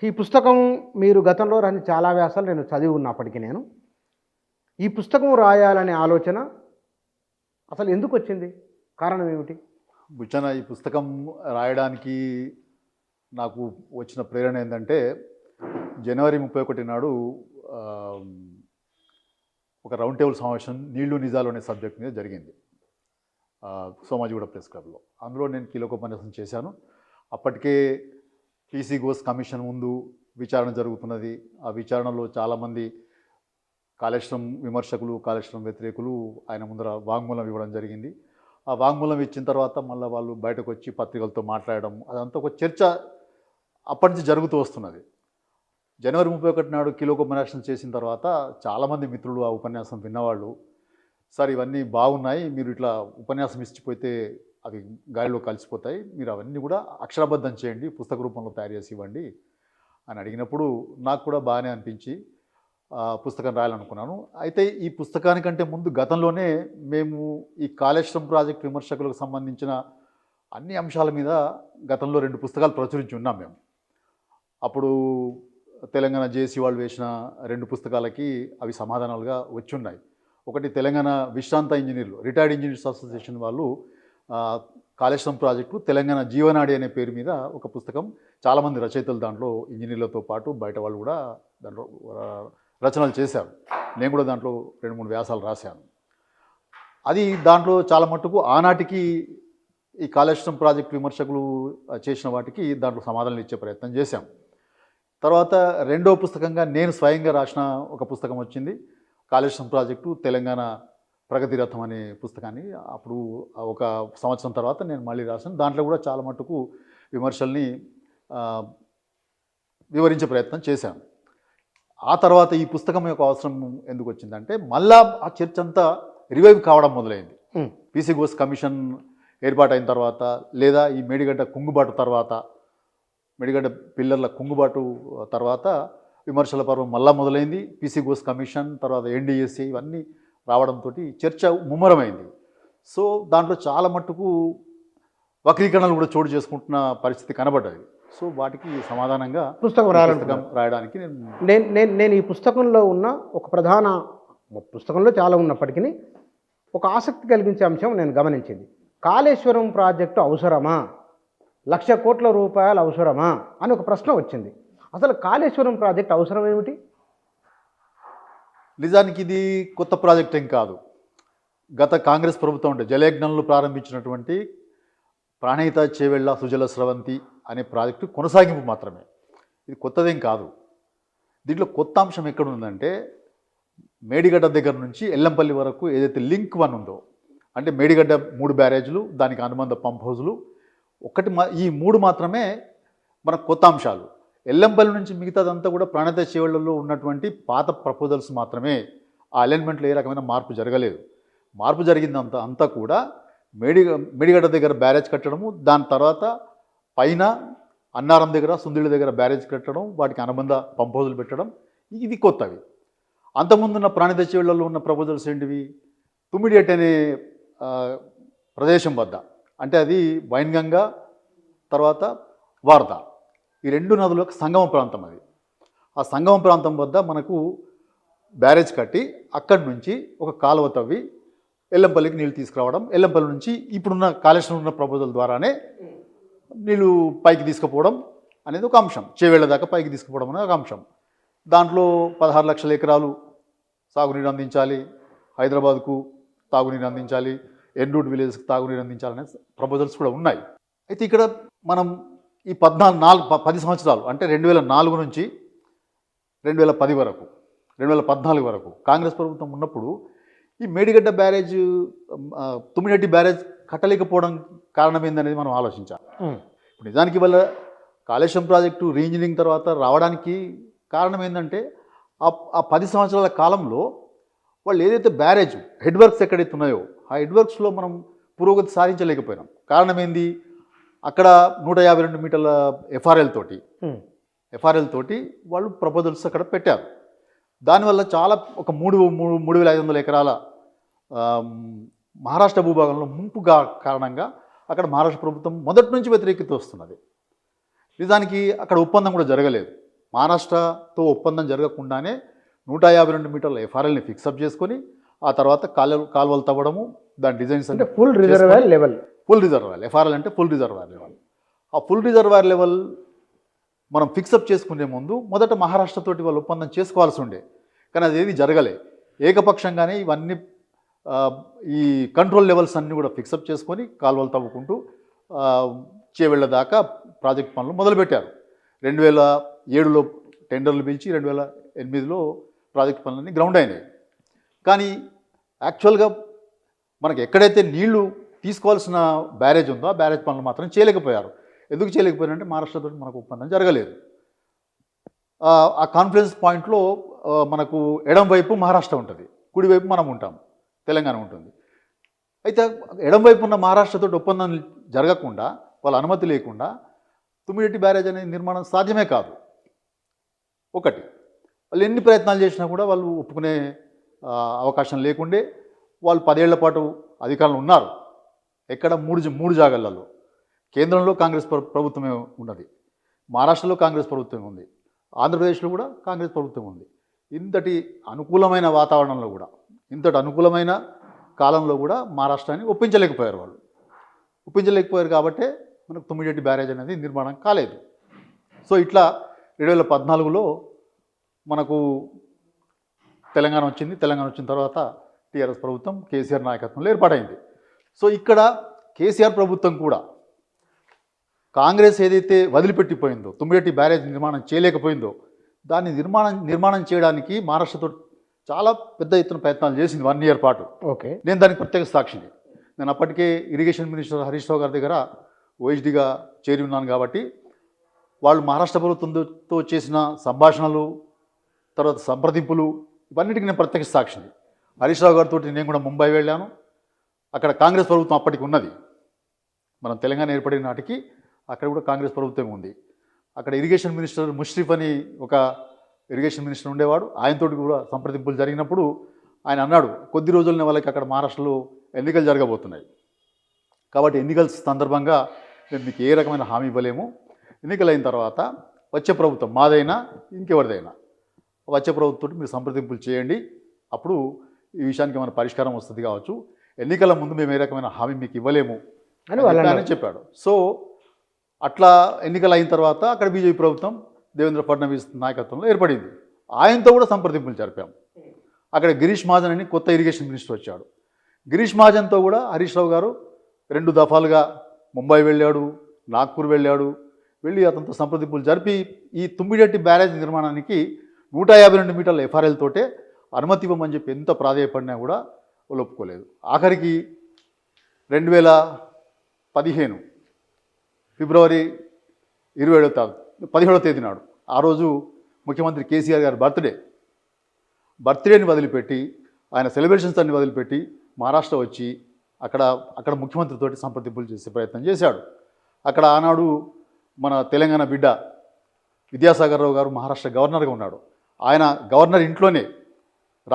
ఈ పుస్తకం మీరు గతంలో రాసిన చాలా వ్యాసాలు నేను చదివి ఉన్నప్పటికీ ఈ పుస్తకం రాయాలనే ఆలోచన అసలు ఎందుకొచ్చింది? కారణం ఏమిటి? బుచ్చన ఈ పుస్తకం రాయడానికి నాకు వచ్చిన ప్రేరణ ఏంటంటే జనవరి 31 నాడు ఒక రౌండ్ టేబుల్ సమావేశం నీళ్లు నిజాలు అనే సబ్జెక్ట్ మీద జరిగింది సోమాజిగూడ ప్రెస్ క్లబ్లో. అందులో నేను కీలకోపన్యాసం చేశాను. అప్పటికే పీసీ ఘోష్ కమిషన్ ముందు విచారణ జరుగుతున్నది. ఆ విచారణలో చాలామంది కాళేశ్వరం విమర్శకులు, కాళేశ్వరం వ్యతిరేకులు ఆయన ముందర వాంగ్మూలం ఇవ్వడం జరిగింది. ఆ వాంగ్మూలం ఇచ్చిన తర్వాత మళ్ళీ వాళ్ళు బయటకు వచ్చి పత్రికలతో మాట్లాడడం, అదంతా ఒక చర్చ అప్పటి నుంచి జరుగుతూ వస్తున్నది. జనవరి 31 నాడు కీలకోపన్యాసం చేసిన తర్వాత చాలామంది మిత్రులు, ఆ ఉపన్యాసం విన్నవాళ్ళు, సార్ ఇవన్నీ బాగున్నాయి, మీరు ఇట్లా ఉపన్యాసం ఇచ్చిపోతే అవి గాలిలో కలిసిపోతాయి, మీరు అవన్నీ కూడా అక్షరబద్ధం చేయండి, పుస్తక రూపంలో తయారు చేసి ఇవ్వండి అని అడిగినప్పుడు నాకు కూడా బాగానే అనిపించి పుస్తకం రాయాలనుకున్నాను. అయితే ఈ పుస్తకానికంటే ముందు గతంలోనే మేము ఈ కాళేశ్వరం ప్రాజెక్ట్ విమర్శకులకు సంబంధించిన అన్ని అంశాల మీద గతంలో 2 పుస్తకాలు ప్రచురించి ఉన్నాం మేము. అప్పుడు తెలంగాణ జేసీ వాళ్ళు వేసిన 2 పుస్తకాలకి అవి సమాధానాలుగా వచ్చి ఉన్నాయి. ఒకటి తెలంగాణ విశ్రాంత ఇంజనీర్లు, రిటైర్డ్ ఇంజనీర్స్ అసోసియేషన్ వాళ్ళు కాళేశ్వరం ప్రాజెక్టు తెలంగాణ జీవనాడి అనే పేరు మీద ఒక పుస్తకం, చాలామంది రచయితలు దాంట్లో ఇంజనీర్లతో పాటు బయట వాళ్ళు కూడా దాంట్లో రచనలు చేశారు. నేను కూడా దాంట్లో 2-3 వ్యాసాలు రాశాను. అది దాంట్లో చాలా మట్టుకు ఆనాటికి ఈ కాళేశ్వరం ప్రాజెక్టు విమర్శకులు చేసిన వాటికి దాంట్లో సమాధానాలు ఇచ్చే ప్రయత్నం చేశాం. తర్వాత రెండో పుస్తకంగా నేను స్వయంగా రాసిన ఒక పుస్తకం వచ్చింది, కాళేశ్వరం ప్రాజెక్టు తెలంగాణ ప్రగతి రథం అనే పుస్తకాన్ని. అప్పుడు ఒక సంవత్సరం తర్వాత నేను మళ్ళీ రాశాను. దాంట్లో కూడా చాలా మట్టుకు విమర్శల్ని వివరించే ప్రయత్నం చేశాను. ఆ తర్వాత ఈ పుస్తకం యొక్క అవసరం ఎందుకు వచ్చిందంటే మళ్ళా ఆ చర్చ అంతా రివైవ్ కావడం మొదలైంది. పీసీ ఘోష్ కమిషన్ ఏర్పాటైన తర్వాత, లేదా ఈ మేడిగడ్డ కుంగుబాటు తర్వాత, మేడిగడ్డ పిల్లర్ల కుంగుబాటు తర్వాత విమర్శల పర్వం మళ్ళా మొదలైంది. పీసీ ఘోష్ కమిషన్ తర్వాత ఎన్డీఎస్సీ ఇవన్నీ రావడంతో చర్చ ముమ్మరమైంది. సో దాంట్లో చాలా మట్టుకు వక్రీకరణలు కూడా చోటు చేసుకుంటున్న పరిస్థితి కనబడ్డది. సో వాటికి సమాధానంగా పుస్తకం రాయడానికి నేను ఈ పుస్తకంలో ఉన్న ఒక ప్రధాన, పుస్తకంలో చాలా ఉన్నప్పటికీ ఒక ఆసక్తి కలిగించే అంశం నేను గమనించింది. కాళేశ్వరం ప్రాజెక్టు అవసరమా, 1,00,000 కోట్ల రూపాయలు అవసరమా అని ఒక ప్రశ్న వచ్చింది. అసలు కాళేశ్వరం ప్రాజెక్ట్ అవసరం ఏమిటి? నిజానికి ఇది కొత్త ప్రాజెక్ట్ ఏం కాదు. గత కాంగ్రెస్ ప్రభుత్వం అంటే జలయజ్ఞంలో ప్రారంభించినటువంటి ప్రాణహిత చేవెళ్ళ సుజల స్రవంతి అనే ప్రాజెక్టు కొనసాగింపు మాత్రమే. ఇది కొత్తదేం కాదు. దీంట్లో కొత్త అంశం ఎక్కడుందంటే మేడిగడ్డ దగ్గర నుంచి ఎల్లంపల్లి వరకు ఏదైతే లింక్ 1 ఉందో, అంటే మేడిగడ్డ 3 బ్యారేజ్లు, దానికి అనుబంధ పంప్ హౌజులు, ఈ 3 మాత్రమే మనకు కొత్త అంశాలు. ఎల్లంపల్లి నుంచి మిగతాదంతా కూడా ప్రాణహిత చేవెళ్లలో ఉన్నటువంటి పాత ప్రపోజల్స్ మాత్రమే. ఆ అలైన్మెంట్లో ఏ రకమైన మార్పు జరగలేదు. మార్పు జరిగిందంతా కూడా మేడిగడ్డ దగ్గర బ్యారేజ్ కట్టడము, దాని తర్వాత పైన అన్నారం దగ్గర, సుందిళ్ళ దగ్గర బ్యారేజ్ కట్టడం, వాటికి అనుబంధ పంప్ హౌజులు పెట్టడం, ఇది కొత్తవి. అంతకుముందున్న ప్రాణహిత చేవెళ్లలో ఉన్న ప్రపోజల్స్ ఏంటివి? తుమ్మిడియట్ అనే ప్రదేశం వద్ద, అంటే అది వైన్గంగా తర్వాత వార్ద, ఈ 2 నదులకు సంగమ ప్రాంతం. అది ఆ సంగమ ప్రాంతం వద్ద మనకు బ్యారేజ్ కట్టి అక్కడి నుంచి ఒక కాలువ తవ్వి ఎల్లంపల్లికి నీళ్ళు తీసుకురావడం, ఎల్లంపల్లి నుంచి ఇప్పుడున్న కాళేశ్వరం ఉన్న ప్రపోజల్ ద్వారానే నీళ్ళు పైకి తీసుకుపోవడం అనేది ఒక అంశం. చేవేళ్ల దాకా పైకి తీసుకుపోవడం అనేది ఒక అంశం. దాంట్లో 16 లక్షల ఎకరాలు సాగునీరు అందించాలి, హైదరాబాద్కు తాగునీరు అందించాలి, ఎన్రూట్ విలేజ్కి తాగునీరు అందించాలనే ప్రపోజల్స్ కూడా ఉన్నాయి. అయితే ఇక్కడ మనం ఈ 10 సంవత్సరాలు, అంటే 2004 నుంచి 2010 వరకు, 2014 వరకు కాంగ్రెస్ ప్రభుత్వం ఉన్నప్పుడు ఈ మేడిగడ్డ బ్యారేజ్, తుమ్మిడిహట్టి బ్యారేజ్ కట్టలేకపోవడం కారణం ఏందనేది మనం ఆలోచించాలి. ఇప్పుడు నిజానికి వల్ల కాళేశ్వరం ప్రాజెక్టు రీఇంజనీరింగ్ తర్వాత రావడానికి కారణం ఏంటంటే ఆ 10 సంవత్సరాల కాలంలో వాళ్ళు ఏదైతే బ్యారేజ్ హెడ్ వర్క్స్ ఎక్కడైతే ఉన్నాయో ఆ హెడ్ వర్క్స్లో మనం పురోగతి సాధించలేకపోయినాం. కారణం ఏంది? అక్కడ 152 మీటర్ల ఎఫ్ఆర్ఎల్ తోటి వాళ్ళు ప్రపోజల్స్ అక్కడ పెట్టారు. దానివల్ల చాలా ఒక 3,500 ఎకరాల మహారాష్ట్ర భూభాగంలో ముంపు కారణంగా అక్కడ మహారాష్ట్ర ప్రభుత్వం మొదటి నుంచి వ్యతిరేకత వస్తున్నది. నిజానికి అక్కడ ఒప్పందం కూడా జరగలేదు. మహారాష్ట్రతో ఒప్పందం జరగకుండానే 152 మీటర్ల ఎఫ్ఆర్ఎల్ని ఫిక్సప్ చేసుకొని ఆ తర్వాత కాలువలు తవ్వడము, దాని డిజైన్స్ అంటే full reservoir level. Full reservoir FRL అంటే ఫుల్ రిజర్వాయర్ లెవెల్. ఆ ఫుల్ రిజర్వాయర్ లెవెల్ మనం ఫిక్సప్ చేసుకునే ముందు మొదట మహారాష్ట్రతోటి వాళ్ళు ఒప్పందం చేసుకోవాల్సి ఉండే, కానీ అదేది జరగలే. ఏకపక్షంగానే ఇవన్నీ ఈ కంట్రోల్ లెవెల్స్ అన్నీ కూడా ఫిక్సప్ చేసుకొని కాలువలు తవ్వుకుంటూ చేవెళ్ళ దాకా ప్రాజెక్ట్ పనులు మొదలుపెట్టారు. 2007లో టెండర్లు పిలిచి 2008లో ప్రాజెక్ట్ పనులన్నీ గ్రౌండ్ అయినాయి. కానీ యాక్చువల్గా మనకి ఎక్కడైతే నీళ్లు తీసుకోవాల్సిన బ్యారేజ్ ఉందో ఆ బ్యారేజ్ పనులు మాత్రం చేయలేకపోయారు. ఎందుకు చేయలేకపోయారంటే మహారాష్ట్రతో మనకు ఒప్పందం జరగలేదు. ఆ కాన్ఫరెన్స్ పాయింట్లో మనకు ఎడం వైపు మహారాష్ట్ర ఉంటుంది, కుడివైపు మనం ఉంటాం, తెలంగాణ ఉంటుంది. అయితే ఎడం వైపు ఉన్న మహారాష్ట్రతో ఒప్పందం జరగకుండా, వాళ్ళ అనుమతి లేకుండా తుమ్మిడిటి బ్యారేజ్ అనేది నిర్మాణం సాధ్యమే కాదు. ఒకటి, వాళ్ళు ఎన్ని ప్రయత్నాలు చేసినా కూడా వాళ్ళు ఒప్పుకునే అవకాశం లేకుండే. వాళ్ళు 10 ఏళ్ల పాటు అధికారంలో ఉన్నారు. ఎక్కడ మూడు జాగాలలో. కేంద్రంలో కాంగ్రెస్ ప్రభుత్వమే ఉన్నది, మహారాష్ట్రలో కాంగ్రెస్ ప్రభుత్వం ఉంది, ఆంధ్రప్రదేశ్లో కూడా కాంగ్రెస్ ప్రభుత్వం ఉంది. ఇంతటి అనుకూలమైన వాతావరణంలో కూడా, ఇంతటి అనుకూలమైన కాలంలో కూడా మహారాష్ట్రాన్ని ఒప్పించలేకపోయారు. వాళ్ళు ఒప్పించలేకపోయారు కాబట్టే మనకు తుమ్మిడిటి బ్యారేజ్ అనేది నిర్మాణం కాలేదు. సో ఇట్లా 2014లో మనకు తెలంగాణ వచ్చింది. తెలంగాణ వచ్చిన తర్వాత టీఆర్ఎస్ ప్రభుత్వం కేసీఆర్ నాయకత్వంలో ఏర్పాటైంది. సో ఇక్కడ కేసీఆర్ ప్రభుత్వం కూడా కాంగ్రెస్ ఏదైతే వదిలిపెట్టిపోయిందో, తుమ్మిడిటి బ్యారేజ్ నిర్మాణం చేయలేకపోయిందో, దాన్ని నిర్మాణం చేయడానికి మహారాష్ట్రతో చాలా పెద్ద ఎత్తున ప్రయత్నాలు చేసింది 1 ఇయర్ పాటు. ఓకే, నేను దానికి ప్రత్యేక సాక్షిని. నేను అప్పటికే ఇరిగేషన్ మినిస్టర్ హరీష్ రావు గారి దగ్గర ఓహెచ్డీగా చేరి ఉన్నాను కాబట్టి వాళ్ళు మహారాష్ట్ర ప్రభుత్వంతో చేసిన సంభాషణలు, తర్వాత సంప్రదింపులు, ఇవన్నిటికీ నేను ప్రత్యక్ష సాక్షిని. హరీష్ రావు గారితో నేను కూడా ముంబై వెళ్ళాను. అక్కడ కాంగ్రెస్ ప్రభుత్వం అప్పటికి ఉన్నది. మనం తెలంగాణ ఏర్పడిన నాటికి అక్కడ కూడా కాంగ్రెస్ ప్రభుత్వం ఉంది. అక్కడ ఇరిగేషన్ మినిస్టర్ ముష్రిఫ్ అని ఒక ఇరిగేషన్ మినిస్టర్ ఉండేవాడు. ఆయనతోటి కూడా సంప్రదింపులు జరిగినప్పుడు ఆయన అన్నాడు, కొద్ది రోజులనే వాళ్ళకి అక్కడ మహారాష్ట్రలో ఎన్నికలు జరగబోతున్నాయి కాబట్టి ఎన్నికల సందర్భంగా మేము మీకు ఏ రకమైన హామీ ఇవ్వలేము. ఎన్నికలు అయిన తర్వాత వచ్చే ప్రభుత్వం మాదైనా ఇంకెవరిదైనా వచ్చే ప్రభుత్వంతో మీరు సంప్రదింపులు చేయండి, అప్పుడు ఈ విషయానికి మన పరిష్కారం వస్తుంది కావచ్చు. ఎన్నికల ముందు మేము ఏ రకమైన హామీ మీకు ఇవ్వలేము అని చెప్పాడు. సో అట్లా ఎన్నికలు అయిన తర్వాత అక్కడ బీజేపీ ప్రభుత్వం దేవేంద్ర ఫడ్నవీస్ నాయకత్వంలో ఏర్పడింది. ఆయనతో కూడా సంప్రదింపులు జరిపాం. అక్కడ గిరీష్ మహాజన్ అని కొత్త ఇరిగేషన్ మినిస్టర్ వచ్చాడు. గిరీష్ మహాజన్తో కూడా హరీష్ రావు గారు 2 దఫాలుగా ముంబై వెళ్ళాడు, నాగ్పూర్ వెళ్ళాడు. వెళ్ళి అతనితో సంప్రదింపులు జరిపి ఈ తుమ్మిడిటి బ్యారేజ్ నిర్మాణానికి 152 మీటర్ల ఎఫ్ఆర్ఎల్ తోటే అనుమతి ఇవ్వమని చెప్పి ఎంత ప్రాధేయపడినా కూడా వాళ్ళు ఒప్పుకోలేదు. ఆఖరికి 2015 ఫిబ్రవరి 17వ తేదీ నాడు, ఆ రోజు ముఖ్యమంత్రి కేసీఆర్ గారి బర్త్డేని వదిలిపెట్టి, ఆయన సెలబ్రేషన్స్ అన్ని వదిలిపెట్టి మహారాష్ట్ర వచ్చి అక్కడ ముఖ్యమంత్రితోటి సంప్రదింపులు చేసే ప్రయత్నం చేశాడు. అక్కడ ఆనాడు మన తెలంగాణ బిడ్డ విద్యాసాగర్ రావు గారు మహారాష్ట్ర గవర్నర్గా ఉన్నాడు. ఆయన గవర్నర్ ఇంట్లోనే,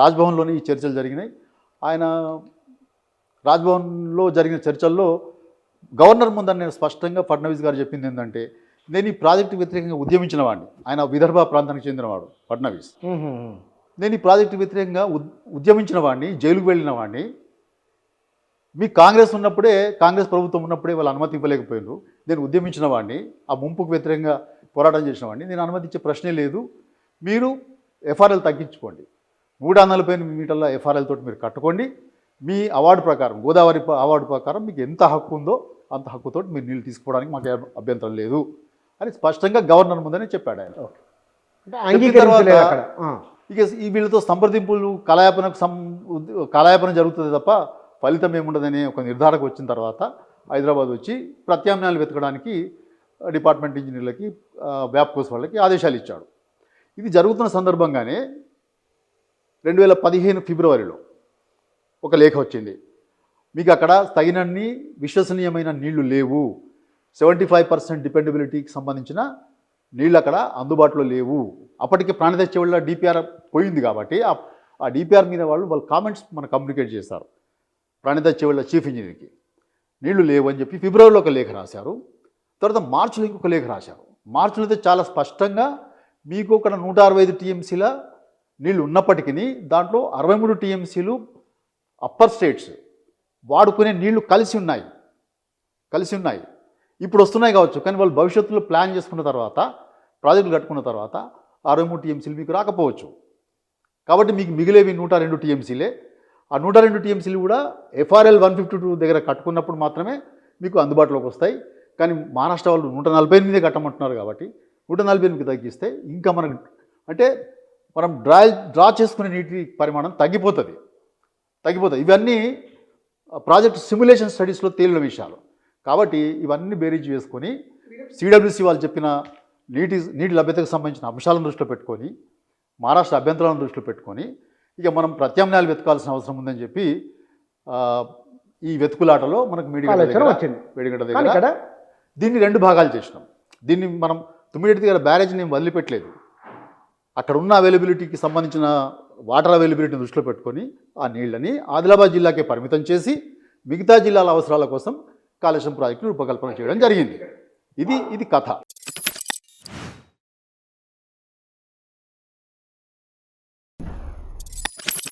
రాజ్భవన్లోనే ఈ చర్చలు జరిగినాయి. ఆయన రాజ్భవన్లో జరిగిన చర్చల్లో గవర్నర్ ముందని నేను స్పష్టంగా ఫడ్నవీస్ గారు చెప్పింది ఏంటంటే, నేను ఈ ప్రాజెక్టు వ్యతిరేకంగా ఉద్యమించిన వాడిని. ఆయన విదర్భ ప్రాంతానికి చెందినవాడు ఫడ్నవీస్. నేను ఈ ప్రాజెక్టు వ్యతిరేకంగా ఉద్యమించిన వాడిని, జైలుకు వెళ్ళిన వాడిని. మీ కాంగ్రెస్ ప్రభుత్వం ఉన్నప్పుడే వాళ్ళు అనుమతి ఇవ్వలేకపోయినారు. నేను ఉద్యమించిన వాడిని, ఆ ముంపుకు వ్యతిరేకంగా పోరాటం చేసిన వాడిని. నేను అనుమతి ఇచ్చే ప్రశ్నే లేదు. మీరు ఎఫ్ఆర్ఎల్ తగ్గించుకోండి, 148 మీటర్ల ఎఫ్ఆర్ఎల్ తోటి మీరు కట్టుకోండి. మీ అవార్డు ప్రకారం, గోదావరి అవార్డు ప్రకారం మీకు ఎంత హక్కు ఉందో అంత హక్కుతో మీరు నీళ్ళు తీసుకోవడానికి మాకు అభ్యంతరం లేదు అని స్పష్టంగా గవర్నర్ ముందనే చెప్పాడు ఆయన. ఇక ఈ వీళ్ళతో సంప్రదింపులు కలాయాపన జరుగుతుంది తప్ప ఫలితం ఏముండదనే ఒక నిర్ధారణకు వచ్చిన తర్వాత హైదరాబాద్ వచ్చి ప్రత్యామ్నాయాలు వెతకడానికి డిపార్ట్మెంట్ ఇంజనీర్లకి, వ్యాప్కోస్ వాళ్ళకి ఆదేశాలు ఇచ్చాడు. ఇది జరుగుతున్న సందర్భంగానే 2015 ఫిబ్రవరిలో ఒక లేఖ వచ్చింది. మీకు అక్కడ తగినన్ని విశ్వసనీయమైన నీళ్లు లేవు, 75% డిపెండబిలిటీకి సంబంధించిన నీళ్ళు అక్కడ అందుబాటులో లేవు. అప్పటికి ప్రాణిత చెవుల డిపిఆర్ పోయింది కాబట్టి ఆ డిపిఆర్ మీద వాళ్ళ కామెంట్స్ మనకు కమ్యూనికేట్ చేశారు. ప్రాణిత చెవుల చీఫ్ ఇంజనీర్కి నీళ్లు లేవు అని చెప్పి ఫిబ్రవరిలో ఒక లేఖ రాశారు. తర్వాత మార్చిలో ఇంకొక లేఖ రాశారు. మార్చిలో అయితే చాలా స్పష్టంగా మీకు అక్కడ 165 టీఎంసీల నీళ్లు ఉన్నప్పటికీ దాంట్లో 63 టీఎంసీలు అప్పర్ స్టేట్స్ వాడుకునే నీళ్లు కలిసి ఉన్నాయి ఇప్పుడు వస్తున్నాయి కావచ్చు, కానీ వాళ్ళు భవిష్యత్తులో ప్లాన్ చేసుకున్న తర్వాత ప్రాజెక్టులు కట్టుకున్న తర్వాత 63 టీఎంసీలు మీకు రాకపోవచ్చు. కాబట్టి మీకు మిగిలేవి 102 టీఎంసీలే. ఆ 102 టీఎంసీలు కూడా FRL 152 దగ్గర కట్టుకున్నప్పుడు మాత్రమే మీకు అందుబాటులోకి వస్తాయి. కానీ మహారాష్ట్ర వాళ్ళు 148 కట్టమంటున్నారు కాబట్టి 148కి తగ్గిస్తే ఇంకా మనకు అంటే మనం డ్రా చేసుకునే నీటి పరిమాణం తగ్గిపోతుంది. ఇవన్నీ ప్రాజెక్ట్ సిమ్యులేషన్ స్టడీస్లో తేలిన విషయాలు. కాబట్టి ఇవన్నీ బేరీజ్ వేసుకొని సిడబ్ల్యూసి వాళ్ళు చెప్పిన నీటి లభ్యతకు సంబంధించిన అంశాలను దృష్టిలో పెట్టుకొని మహారాష్ట్ర అభ్యంతరాలను దృష్టిలో పెట్టుకొని ఇక మనం ప్రత్యామ్నాయాలు వెతకాల్సిన అవసరం ఉందని చెప్పి ఈ వెతుకులాటలో మనకు మేడిగడ్డ దగ్గర దీన్ని 2 భాగాలు చేసినాం. దీన్ని మనం తుమ్మిడి దగ్గర బ్యారేజ్ని వదిలిపెట్టలేదు. అక్కడ ఉన్న అవైలబిలిటీకి సంబంధించిన వాటర్ అవైలబిలిటీని దృష్టిలో పెట్టుకొని ఆ నీళ్ళని ఆదిలాబాద్ జిల్లాకే పరిమితం చేసి మిగతా జిల్లాల అవసరాల కోసం కాళేశ్వరం ప్రాజెక్టు రూపకల్పన చేయడం జరిగింది. ఇది కథ.